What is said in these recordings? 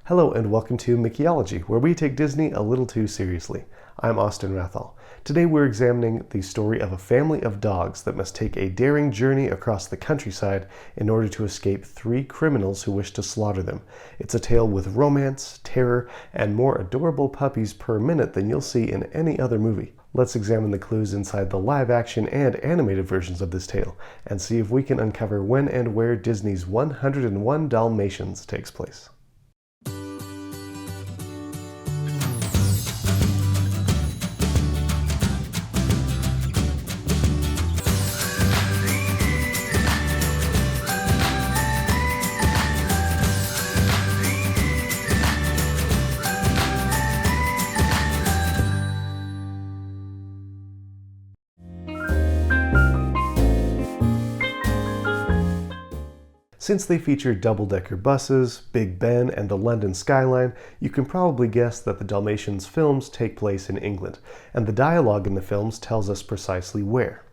Hello and welcome to Mickeyology, where we take Disney a little too seriously. I'm Austin Rathall. Today we're examining the story of a family of dogs that must take a daring journey across the countryside in order to escape three criminals who wish to slaughter them. It's a tale with romance, terror, and more adorable puppies per minute than you'll see in any other movie. Let's examine the clues inside the live-action and animated versions of this tale, and see if we can uncover when and where Disney's 101 Dalmatians takes place. Since they feature double-decker buses, Big Ben, and the London skyline, you can probably guess that the Dalmatians films take place in England, and the dialogue in the films tells us precisely where.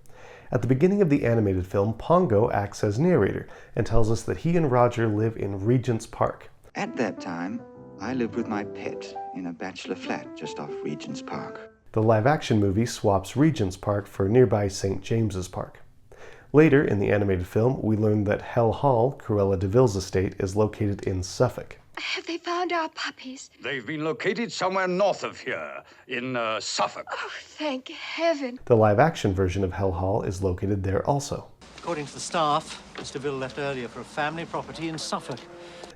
At the beginning of the animated film, Pongo acts as narrator and tells us that he and Roger live in Regent's Park. At that time, I lived with my pet in a bachelor flat just off Regent's Park. The live-action movie swaps Regent's Park for nearby St. James's Park. Later, in the animated film, we learn that Hell Hall, Cruella de Vil's estate, is located in Suffolk. Have they found our puppies? They've been located somewhere north of here, in Suffolk. Oh, thank heaven. The live-action version of Hell Hall is located there also. According to the staff, Mr. Vill left earlier for a family property in Suffolk.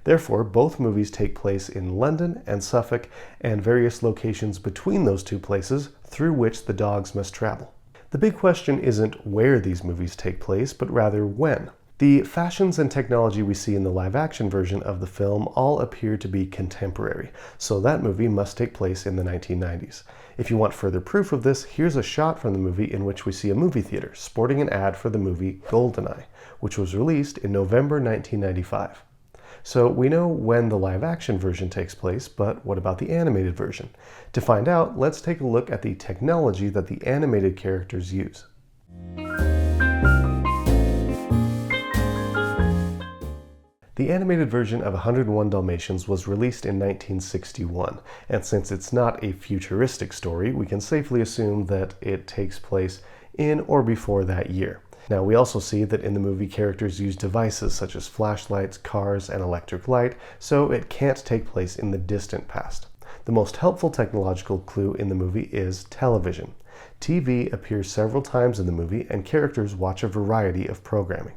Therefore, both movies take place in London and Suffolk, and various locations between those two places through which the dogs must travel. The big question isn't where these movies take place, but rather when. The fashions and technology we see in the live-action version of the film all appear to be contemporary, so that movie must take place in the 1990s. If you want further proof of this, here's a shot from the movie in which we see a movie theater sporting an ad for the movie GoldenEye, which was released in November 1995. So we know when the live-action version takes place, but what about the animated version? To find out, let's take a look at the technology that the animated characters use. The animated version of 101 Dalmatians was released in 1961, and since it's not a futuristic story, we can safely assume that it takes place in or before that year. Now, we also see that in the movie characters use devices such as flashlights, cars, and electric light, so it can't take place in the distant past. The most helpful technological clue in the movie is television. TV appears several times in the movie, and characters watch a variety of programming.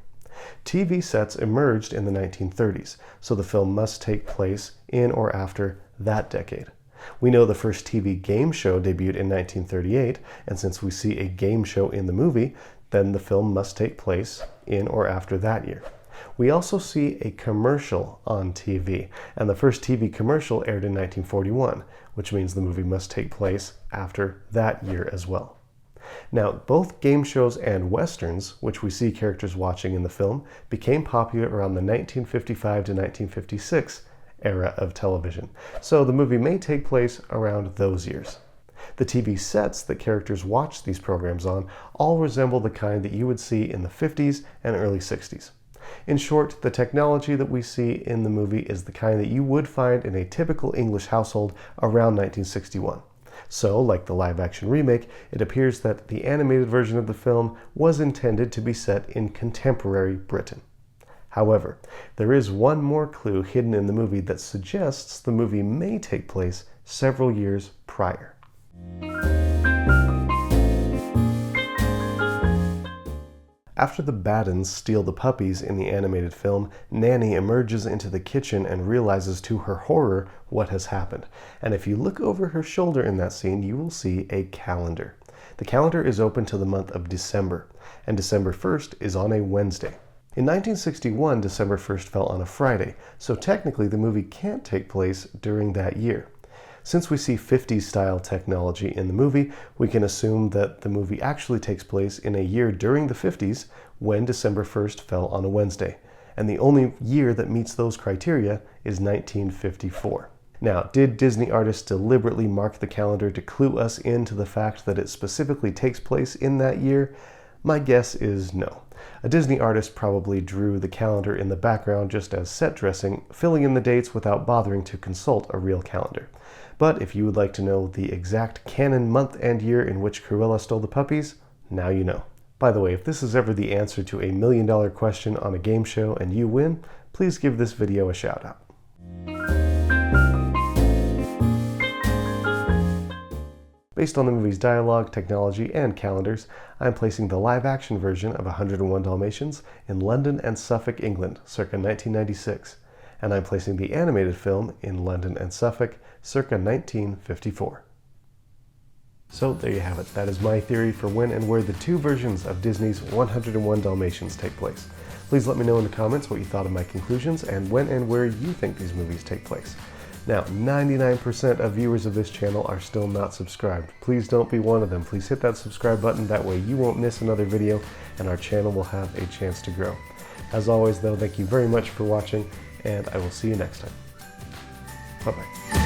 TV sets emerged in the 1930s, so the film must take place in or after that decade. We know the first TV game show debuted in 1938, and since we see a game show in the movie, then the film must take place in or after that year. We also see a commercial on TV, and the first TV commercial aired in 1941, which means the movie must take place after that year as well. Now, both game shows and westerns, which we see characters watching in the film, became popular around the 1955 to 1956 era of television, so the movie may take place around those years. The TV sets that characters watch these programs on all resemble the kind that you would see in the 50s and early 60s. In short, the technology that we see in the movie is the kind that you would find in a typical English household around 1961. So, like the live-action remake, it appears that the animated version of the film was intended to be set in contemporary Britain. However, there is one more clue hidden in the movie that suggests the movie may take place several years prior. After the Baddens steal the puppies in the animated film, Nanny emerges into the kitchen and realizes to her horror what has happened. And if you look over her shoulder in that scene, you will see a calendar. The calendar is open to the month of December, and December 1st is on a Wednesday. In 1961, December 1st fell on a Friday, so technically the movie can't take place during that year. Since we see 50s-style technology in the movie, we can assume that the movie actually takes place in a year during the 50s when December 1st fell on a Wednesday. And the only year that meets those criteria is 1954. Now, did Disney artists deliberately mark the calendar to clue us into the fact that it specifically takes place in that year? My guess is no. A Disney artist probably drew the calendar in the background just as set dressing, filling in the dates without bothering to consult a real calendar. But if you would like to know the exact canon month and year in which Cruella stole the puppies, now you know. By the way, if this is ever the answer to a $1 million question on a game show and you win, please give this video a shout out. Based on the movie's dialogue, technology, and calendars, I'm placing the live-action version of 101 Dalmatians in London and Suffolk, England, circa 1996, and I'm placing the animated film in London and Suffolk, circa 1954. So there you have it. That is my theory for when and where the two versions of Disney's 101 Dalmatians take place. Please let me know in the comments what you thought of my conclusions and when and where you think these movies take place. Now, 99% of viewers of this channel are still not subscribed. Please don't be one of them. Please hit that subscribe button. That way you won't miss another video and our channel will have a chance to grow. As always though, thank you very much for watching and I will see you next time. Bye-bye.